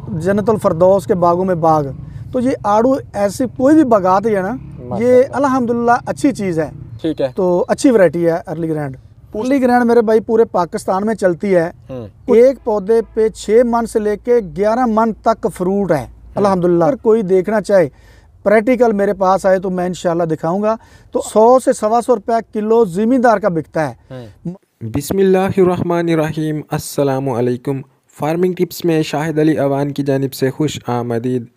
जन्नतुल फरदौस के बागों में बाग। तो ये आड़ू ऐसी कोई भी बागात है ना, ये अल्हम्दुलिल्लाह अच्छी चीज़ है। ठीक है। तो अच्छी वैरायटी है अर्ली ग्रैंड। अर्ली ग्रैंड मेरे भाई पूरे पाकिस्तान में चलती है। एक पौधे पे 6 मन से लेके 11 मन तक फ्रूट है अल्हम्दुलिल्लाह। अगर कोई देखना चाहे प्रैक्टिकल मेरे पास आए तो मैं इंशाल्लाह दिखाऊंगा। तो 100 से 125 रुपया किलो ज़मींदार का बिकता है। बिस्मिल्लाहिर्रहमानिर्रहीम, अस्सलामु अलैकुम। फार्मिंग टिप्स में शाहिद अली अवान की जानिब से खुश आमदीद।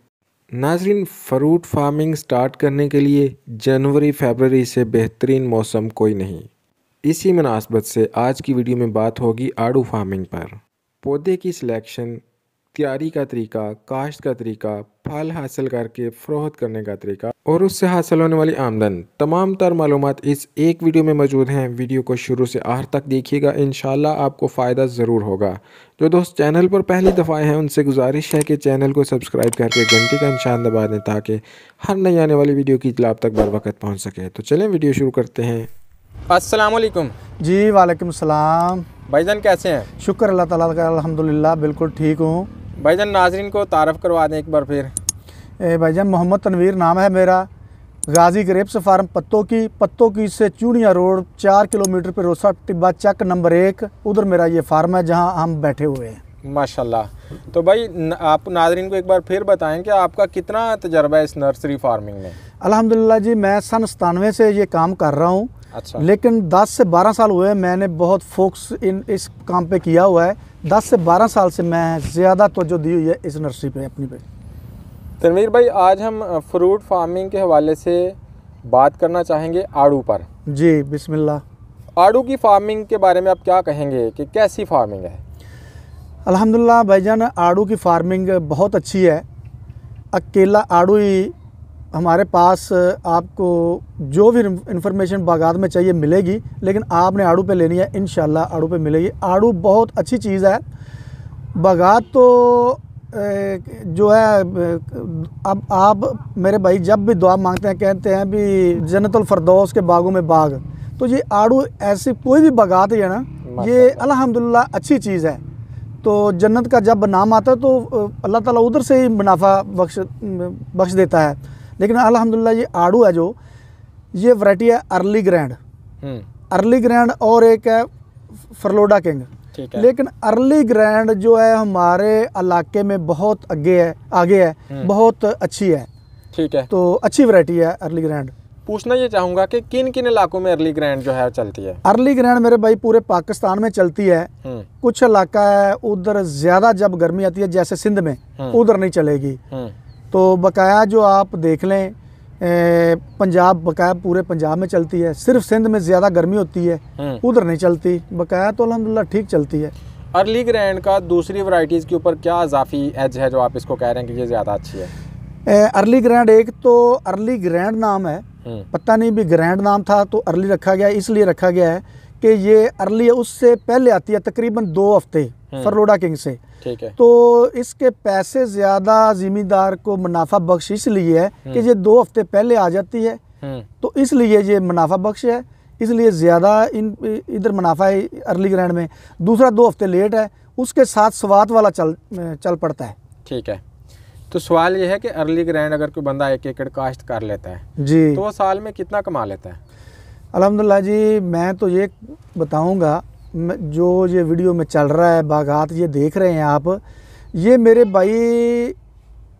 नाजरीन, फ्रूट फार्मिंग स्टार्ट करने के लिए जनवरी फरवरी से बेहतरीन मौसम कोई नहीं। इसी मुनासबत से आज की वीडियो में बात होगी आड़ू फार्मिंग पर। पौधे की सिलेक्शन, तैयारी का तरीका, काश्त का तरीका, फल हासिल करके फ़रोख्त करने का तरीका और उससे हासिल होने वाली आमदन, तमाम तर मालूमात इस एक वीडियो में मौजूद हैं। वीडियो को शुरू से आखिर तक देखिएगा, इंशाल्लाह आपको फ़ायदा ज़रूर होगा। जो दोस्त चैनल पर पहली दफ़ा हैं उनसे गुजारिश है कि चैनल को सब्सक्राइब करके घंटी का निशान दबा दें ताकि हर नई आने वाली वीडियो की इत्तला आप तक बर वक्त पहुँच सके। तो चलें वीडियो शुरू करते हैं। अस्सलाम वालेकुम जी वालेकुम सलाम। भाईजान कैसे हैं? शुक्र अल्लाह ताला का, अल्हम्दुलिल्लाह बिल्कुल ठीक हूँ। भाईजान नाजरीन को तारफ़ करवा दें एक बार फिर। भाईजान मोहम्मद तनवीर नाम है मेरा। गाजी ग्रेप्स फार्म पत्तों की से चूड़िया रोड 4 किलोमीटर पर रोसा टिब्बा चक नंबर 1, उधर मेरा ये फार्म है जहाँ हम बैठे हुए हैं। माशाल्लाह। तो भाई आप नाजरीन को एक बार फिर बताएं कि आपका कितना तजर्बा है इस नर्सरी फार्मिंग में? अल्हम्दुलिल्लाह जी, मैं सन 97 से ये काम कर रहा हूँ। अच्छा। लेकिन 10 से 12 साल हुए मैंने बहुत फोकस इस काम पे किया हुआ है। 10 से 12 साल से मैं ज़्यादा तवज्जो दी हुई है इस नर्सरी पे अपनी पे। तनवीर भाई, आज हम फ्रूट फार्मिंग के हवाले से बात करना चाहेंगे आड़ू पर। जी बिस्मिल्लाह। आड़ू की फार्मिंग के बारे में आप क्या कहेंगे कि कैसी फार्मिंग है? अल्हम्दुलिल्लाह भाईजान, आड़ू की फार्मिंग बहुत अच्छी है। अकेला आड़ू ही हमारे पास आपको जो भी इंफॉर्मेशन बागात में चाहिए मिलेगी, लेकिन आपने आड़ू पे लेनी है, इंशाल्लाह आड़ू पे मिलेगी। आड़ू बहुत अच्छी चीज़ है। बागात तो जो है, अब आप मेरे भाई जब भी दुआ मांगते हैं कहते हैं भी जन्नतुल फरदौस के बागों में बाग। तो ये आड़ू ऐसी कोई भी बागात है ना, ये अल्हम्दुलिल्लाह अच्छी चीज़ है। तो जन्नत का जब नाम आता है तो अल्लाह ताला उधर से ही मुनाफा बख्श देता है। लेकिन अल्हम्दुलिल्लाह ये आड़ू है जो, ये वैरायटी है अर्ली ग्रैंड। अर्ली ग्रैंड और एक है फरलोडा किंग। लेकिन अर्ली ग्रैंड जो है हमारे इलाके में बहुत आगे है, बहुत अच्छी है। ठीक है। तो अच्छी वैरायटी है अर्ली ग्रैंड। पूछना ये चाहूँगा कि किन किन इलाकों में अर्ली ग्रैंड जो है चलती है? अर्ली ग्रैंड मेरे भाई पूरे पाकिस्तान में चलती है। कुछ इलाका है उधर ज़्यादा जब गर्मी आती है, जैसे सिंध में, उधर नहीं चलेगी। तो बकाया जो आप देख लें पंजाब, बकाया पूरे पंजाब में चलती है। सिर्फ सिंध में ज़्यादा गर्मी होती है, उधर नहीं चलती। बकाया तो अल्हम्दुलिल्लाह ठीक चलती है। अर्ली ग्रैंड का दूसरी वैरायटीज़ के ऊपर क्या इजाफी एज है जो आप इसको कह रहे हैं कि ये ज़्यादा अच्छी है? अर्ली ग्रैंड, एक तो अर्ली ग्रैंड नाम है, पता नहीं भी ग्रैंड नाम था तो अर्ली रखा गया, इसलिए रखा गया है कि ये अर्ली है, उससे पहले आती है तकरीबन 2 हफ्ते फरलोडा किंग से। ठीक है। तो इसके पैसे ज़्यादा ज़मींदार को मुनाफा बख्श इसलिए है कि ये 2 हफ्ते पहले आ जाती है, तो इसलिए ये मुनाफा बख्श है, इसलिए ज़्यादा इधर मुनाफा है अर्ली ग्रैंड में। दूसरा 2 हफ्ते लेट है, उसके साथ स्वाद वाला चल पड़ता है। ठीक है। तो सवाल ये है कि अर्ली ग्रैंड अगर कोई बंदा 1 एकड़ काश्त कर लेता है जी, तो वो साल में कितना कमा लेता है? अल्हम्दुलिल्लाह जी, मैं तो ये बताऊंगा, जो ये वीडियो में चल रहा है बागात ये देख रहे हैं आप, ये मेरे भाई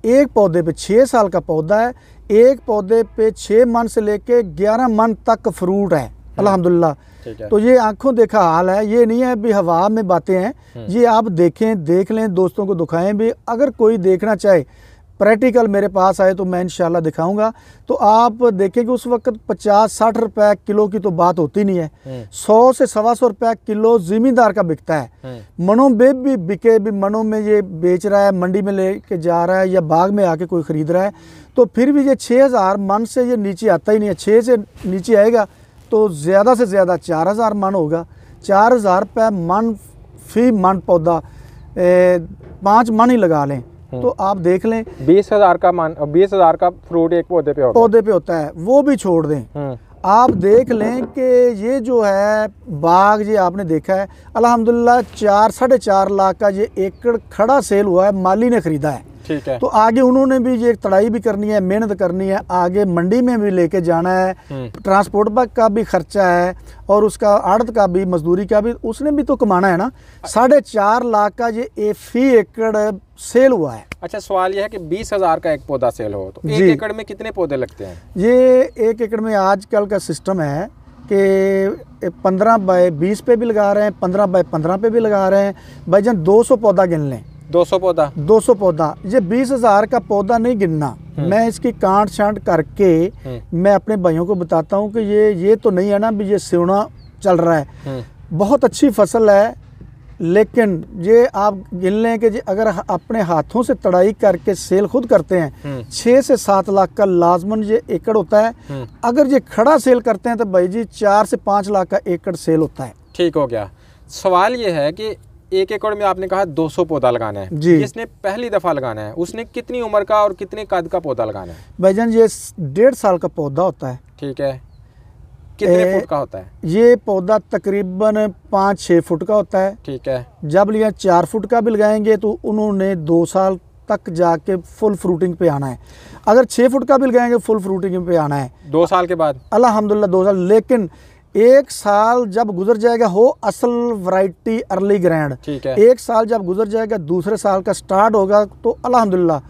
एक पौधे पे 6 साल का पौधा है। एक पौधे पे 6 मन से लेके 11 मन तक फ्रूट है अल्हम्दुलिल्लाह। तो ये आंखों देखा हाल है, ये नहीं है भी हवा में बातें हैं। ये आप देख लें, दोस्तों को दिखाएं भी। अगर कोई देखना चाहे प्रैक्टिकल मेरे पास आए तो मैं इंशाल्लाह दिखाऊंगा। तो आप देखें कि उस वक्त 50-60 रुपए किलो की तो बात होती नहीं है। 100 से 125 रुपया किलो ज़मींदार का बिकता है। मनों में भी बिके, भी मनों में ये बेच रहा है, मंडी में लेके जा रहा है या बाग में आके कोई ख़रीद रहा है, तो फिर भी ये 6000 मन से ये नीचे आता ही नहीं है। 6 से नीचे आएगा तो ज़्यादा से ज़्यादा 4000 मन होगा। 4000 रुपये मन फी मन पौधा, 5 मन ही लगा लें तो आप देख लें 20,000 का फ्रूट एक पौधे पे होता है, वो भी छोड़ दें। आप देख लें कि ये जो है बाग, ये आपने देखा है अल्हम्दुलिल्लाह 4-4.5 लाख का ये एकड़ खड़ा सेल हुआ है, माली ने ख़रीदा है। ठीक है। तो आगे उन्होंने भी ये तड़ाई भी करनी है, मेहनत करनी है, आगे मंडी में भी लेके जाना है, ट्रांसपोर्ट का भी खर्चा है और उसका आड़त का भी, मजदूरी का भी, उसने भी तो कमाना है ना। 4.5 लाख का ये फी एकड़ सेल हुआ है। अच्छा, सवाल यह है कि 20,000 का एक पौधा सेल हो तो 1 एकड़ में कितने पौधे लगते हैं? ये 1 एकड़ में आजकल का सिस्टम है कि 15 बाय 20 पे भी लगा रहे हैं, 15 बाय 15 पे भी लगा रहे हैं। भाईजान 200 पौधा गिन लें। 200 पौधा? 200 पौधा। ये 20,000 का पौधा नहीं गिनना, मैं इसकी कांट छांट करके मैं अपने भाइयों को बताता हूँ कि ये तो नहीं है ना भी ये सिवना चल रहा है। बहुत अच्छी फसल है, लेकिन ये आप गिन लें कि अगर अपने हाथों से तड़ाई करके सेल खुद करते हैं 6 से 7 लाख का लाजमन ये एकड़ होता है। अगर ये खड़ा सेल करते हैं तो भाई जी 4 से 5 लाख का एकड़ सेल होता है। ठीक हो गया। सवाल ये है कि 1 एकड़ में आपने कहा 200 पौधा लगाना है जी। जिसने पहली दफ़ा लगाना है उसने कितनी उम्र का और कितने कद का पौधा लगाना है? भाईजान ये 1.5 साल का पौधा होता है। ठीक है। कितने फुट का होता है? ये पौधा तकरीबन 5-6 फुट का होता है। ठीक है। जब लिया 4 फुट का भी लगाएंगे तो उन्होंने 2 साल तक जाके फुल फ्रूटिंग पे आना है। अगर 6 फुट का भी लगाएंगे फुल फ्रूटिंग पे आना है 2 साल के बाद अल्हम्दुलिल्लाह 2 साल। लेकिन 1 साल जब गुजर जाएगा हो असल वैरायटी अर्ली ग्रैंड। ठीक है। 1 साल जब गुजर जाएगा दूसरे साल का स्टार्ट होगा तो अल्हम्दुलिल्लाह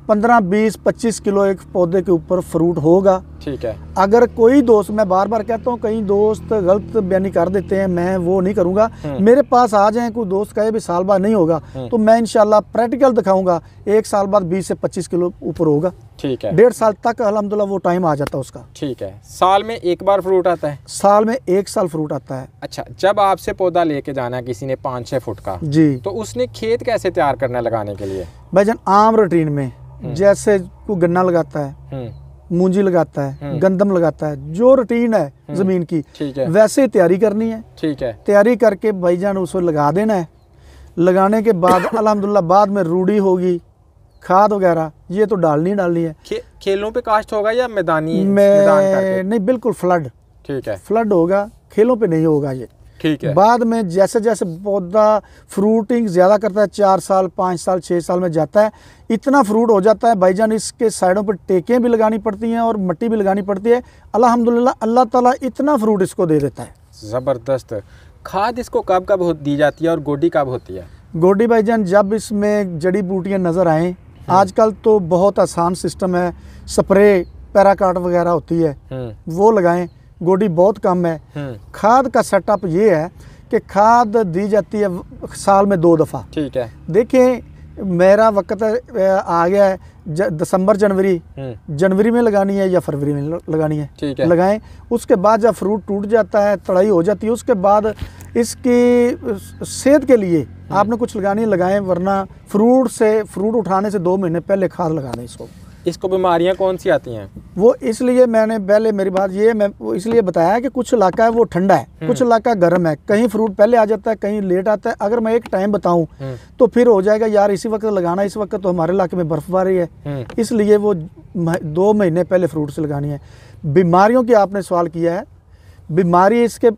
15-20-25 किलो एक पौधे के ऊपर फ्रूट होगा। ठीक है। अगर कोई दोस्त, मैं बार बार कहता हूँ कई दोस्त गलत बयानी कर देते हैं, मैं वो नहीं करूँगा। मेरे पास आ जाए, कोई दोस्त कहे भी साल बाद नहीं होगा तो मैं इंशाल्लाह प्रैक्टिकल दिखाऊंगा 1 साल बाद 20 से 25 किलो ऊपर होगा। ठीक है। 1.5 साल तक अल्हम्दुलिल्लाह वो टाइम आ जाता है उसका। ठीक है। साल में एक बार फ्रूट आता है? साल में 1 साल फ्रूट आता है। अच्छा, जब आपसे पौधा लेके जाना है किसी ने 5-6 फुट का जी, तो उसने खेत कैसे तैयार करना है लगाने के लिए? भाईजान आम रूटीन में जैसे कोई गन्ना लगाता है, मूंजी लगाता है, गंदम लगाता है, जो रूटीन है जमीन की, ठीक है, वैसे ही तैयारी करनी है। ठीक है। तैयारी करके भाईजान उसको लगा देना है। लगाने के बाद अल्हम्दुलिल्लाह बाद में रूढ़ी होगी, खाद वगैरह ये तो डालनी है। खेलों पे काश्त होगा या मैदान करके? नहीं, बिल्कुल फ्लड। ठीक है। फ्लड होगा, खेलों पे नहीं होगा ये। ठीक है। बाद में जैसे जैसे पौधा फ्रूटिंग ज़्यादा करता है, 4 साल 5 साल 6 साल में जाता है, इतना फ्रूट हो जाता है भाईजान, इसके साइडों पर टेकें भी लगानी पड़ती हैं और मिट्टी भी लगानी पड़ती है। अल्हम्दुलिल्लाह अल्लाह ताला इतना फ्रूट इसको दे देता है। ज़बरदस्त। खाद इसको कब कब दी जाती है और गोडी कब होती है? गोडी भाईजान जब इसमें जड़ी बूटियाँ नज़र आएँ, आजकल तो बहुत आसान सिस्टम है, स्प्रे पैराकाट वगैरह होती है वो लगाएं, गोडी बहुत कम है। खाद का सेटअप ये है कि खाद दी जाती है साल में 2 दफ़ा। ठीक है। देखें मेरा वक्त आ गया है, दिसंबर जनवरी में लगानी है या फरवरी में लगानी है, ठीक है, लगाएं। उसके बाद जब फ्रूट टूट जाता है, तड़ाई हो जाती है, उसके बाद इसकी सेहत के लिए आपने कुछ लगानी है लगाएं, वरना फ्रूट उठाने से 2 महीने पहले खाद लगा दें इसको। इसको बीमारियां कौन सी आती हैं? वो इसलिए मैंने पहले मेरी बात ये मैं इसलिए बताया कि कुछ इलाका है वो ठंडा है, कुछ इलाका गर्म है, कहीं फ्रूट पहले आ जाता है, कहीं लेट आता है। अगर मैं एक टाइम बताऊं तो फिर हो जाएगा यार इसी वक्त लगाना, इस वक्त तो हमारे इलाके में बर्फबारी है, इसलिए वो 2 महीने पहले फ्रूट से लगानी है। बीमारियों की आपने सवाल किया है, बीमारी इसके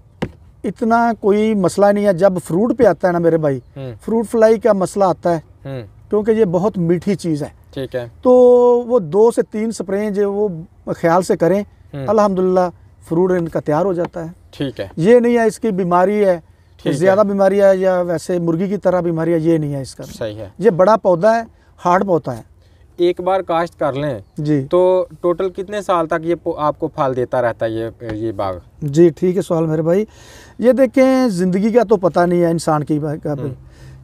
इतना कोई मसला नहीं है। जब फ्रूट पे आता है ना मेरे भाई, फ्रूट फ्लाई का मसला आता है क्योंकि ये बहुत मीठी चीज़ है। ठीक है। तो वो 2 से 3 स्प्रे जो वो ख्याल से करें, अल्हम्दुलिल्लाह फ्रूट इनका तैयार हो जाता है। ठीक है। ये नहीं है इसकी बीमारी है, ज़्यादा बीमारी है या वैसे मुर्गी की तरह बीमारी है, ये नहीं है इसका। सही है। ये बड़ा पौधा है, हार्ड पौधा है। एक बार काश्त कर लें जी तो टोटल कितने साल तक ये आपको फल देता रहता है ये बाग? जी ठीक है सवाल मेरे भाई। ये देखें ज़िंदगी का तो पता नहीं है इंसान की का भी।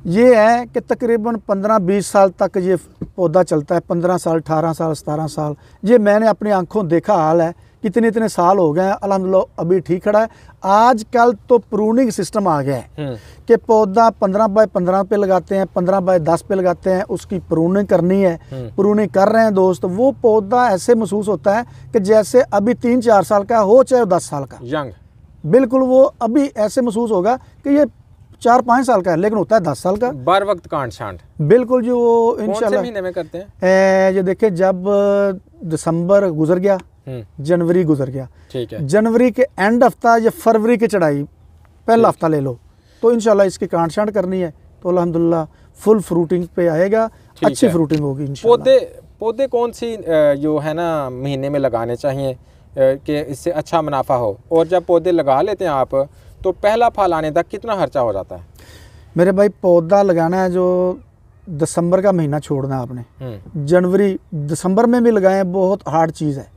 ये है कि तकरीबन 15-20 साल तक ये पौधा चलता है, 15 साल 18 साल 17 साल। ये मैंने अपनी आंखों देखा हाल है, कितने साल हो गए हैं, अल्हम्दुलिल्लाह अभी ठीक खड़ा है। आजकल तो प्रूनिंग सिस्टम आ गया है कि पौधा 15 बाय 15 पे लगाते हैं, 15 बाय 10 पे लगाते हैं, उसकी प्रूनिंग करनी है। प्रूनिंग कर रहे हैं दोस्त, वो पौधा ऐसे महसूस होता है कि जैसे अभी 3-4 साल का हो चाहे 10 साल का यंग, बिल्कुल वो अभी ऐसे महसूस होगा कि ये 4-5 साल का है, लेकिन होता है 10 साल का। बार वक्त कांट छांट बिल्कुल जो इंशाल्लाह। कौन से महीने में करते हैं? ये देखिए जब दिसंबर गुजर गया, जनवरी गुजर गया, ठीक है, जनवरी के एंड हफ्ता या फरवरी की चढ़ाई पहला हफ्ता ले लो, तो इंशाल्लाह इसकी कांट छांट करनी है तो अल्हम्दुलिल्लाह फुल फ्रूटिंग पे आएगा, अच्छी फ्रूटिंग होगी इंशाल्लाह। पौधे कौन सी जो है ना महीने में लगाने चाहिए कि इससे अच्छा मुनाफा हो, और जब पौधे लगा लेते हैं आप तो पहला फल आने तक कितना खर्चा हो जाता है? मेरे भाई पौधा लगाना है जो दिसंबर का महीना छोड़ना है आपने, जनवरी दिसंबर में भी लगाएं, बहुत हार्ड चीज़ है,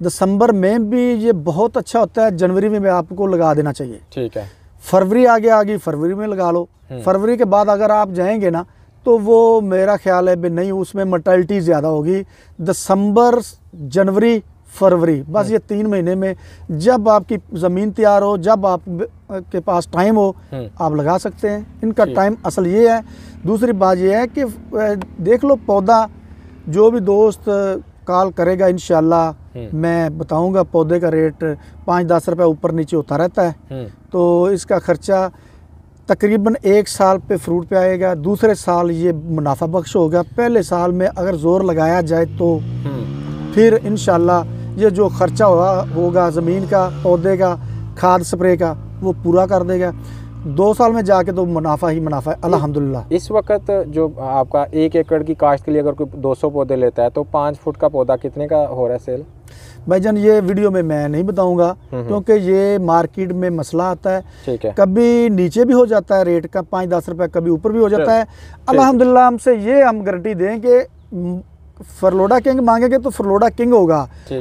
दिसंबर में भी ये बहुत अच्छा होता है, जनवरी में भी आपको लगा देना चाहिए, ठीक है। फरवरी आगे आ गई, फरवरी में लगा लो, फरवरी के बाद अगर आप जाएंगे ना तो वो मेरा ख्याल है भी नहीं, उसमें मर्टलिटी ज़्यादा होगी। दिसंबर जनवरी फरवरी, बस ये 3 महीने में जब आपकी ज़मीन तैयार हो, जब आप के पास टाइम हो, आप लगा सकते हैं। इनका टाइम असल ये है। दूसरी बात ये है कि देख लो पौधा, जो भी दोस्त कॉल करेगा इंशाल्लाह मैं बताऊंगा, पौधे का रेट 5-10 रुपये ऊपर नीचे होता रहता है, तो इसका खर्चा तकरीबन 1 साल पे फ्रूट पे आएगा, दूसरे साल ये मुनाफा बख्श होगा। पहले साल में अगर जोर लगाया जाए तो फिर इंशाल्लाह ये जो खर्चा होगा ज़मीन का, पौधे का, खाद स्प्रे का, वो पूरा कर देगा। 2 साल में जाके तो मुनाफा ही मुनाफा है अल्हम्दुलिल्लाह। इस वक्त जो आपका 1 एकड़ की काश्त के लिए अगर कोई 200 पौधे लेता है तो 5 फुट का पौधा कितने का हो रहा है सेल? भाईजान ये वीडियो में मैं नहीं बताऊंगा, क्योंकि ये मार्केट में मसला आता है, ठीक है, कभी नीचे भी हो जाता है रेट का 5-10 रुपये, कभी ऊपर भी हो जाता है। अल्हम्दुलिल्लाह हमसे ये हम गारंटी दें कि फरलोडा किंग मांगेंगे तो फरलोडा किंग होगा,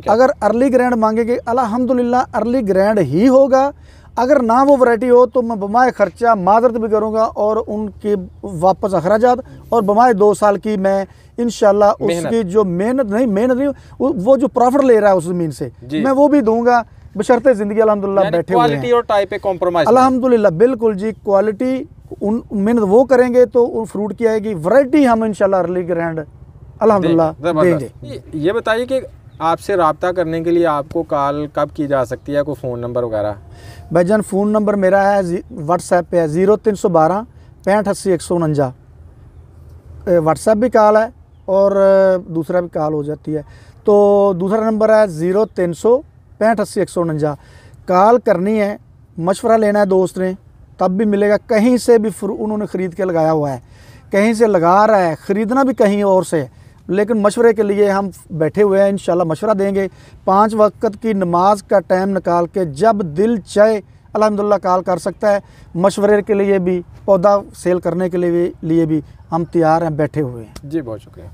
अगर अर्ली ग्रैंड मांगेंगे अल्हम्दुलिल्लाह अर्ली ग्रैंड ही होगा। अगर ना वो वैरायटी हो तो मैं बमाए खर्चा माजरत भी करूँगा और उनके वापस अखराजात, और बमाए 2 साल की मैं इंशाल्लाह उसकी जो मेहनत नहीं वो जो प्रॉफिट ले रहा है उस ज़मीन से मैं वो भी दूंगा, बशर्ते ज़िंदगी अल्हम्दुलिल्लाह बैठे हुए हैं। क्वालिटी और टाइप पे कॉम्प्रोमाइज़ अल्हम्दुलिल्लाह, बिल्कुल जी, क्वालिटी उन मेहनत वो करेंगे तो उन फ्रूट की आएगी, वैरायटी हम इंशाल्लाह अर्ली ग्रैंड अल्हम्दुलिल्लाह देंगे। ये बताइए कि आपसे रब्ता करने के लिए आपको कॉल कब की जा सकती है, कोई फ़ोन नंबर वगैरह? भाईजान फ़ोन नंबर मेरा है व्हाट्सएप पे है 0312 65 80 149, व्हाट्सएप भी कॉल है और दूसरा भी कॉल हो जाती है। तो दूसरा नंबर है 0300 65 80 149, कॉल करनी है, मशवरा लेना है दोस्त ने तब भी मिलेगा। कहीं से भी उन्होंने ख़रीद के लगाया हुआ है, कहीं से लगा रहा है, ख़रीदना भी कहीं और से, लेकिन मशवरे के लिए हम बैठे हुए हैं, इंशाल्लाह मशवरा देंगे। 5 वक्त की नमाज का टाइम निकाल के जब दिल चाहे अल्हम्दुलिल्लाह कॉल कर सकता है। मशवरे के लिए भी, पौधा सेल करने के लिए भी हम तैयार हैं, बैठे हुए हैं। जी बहुत शुक्रिया।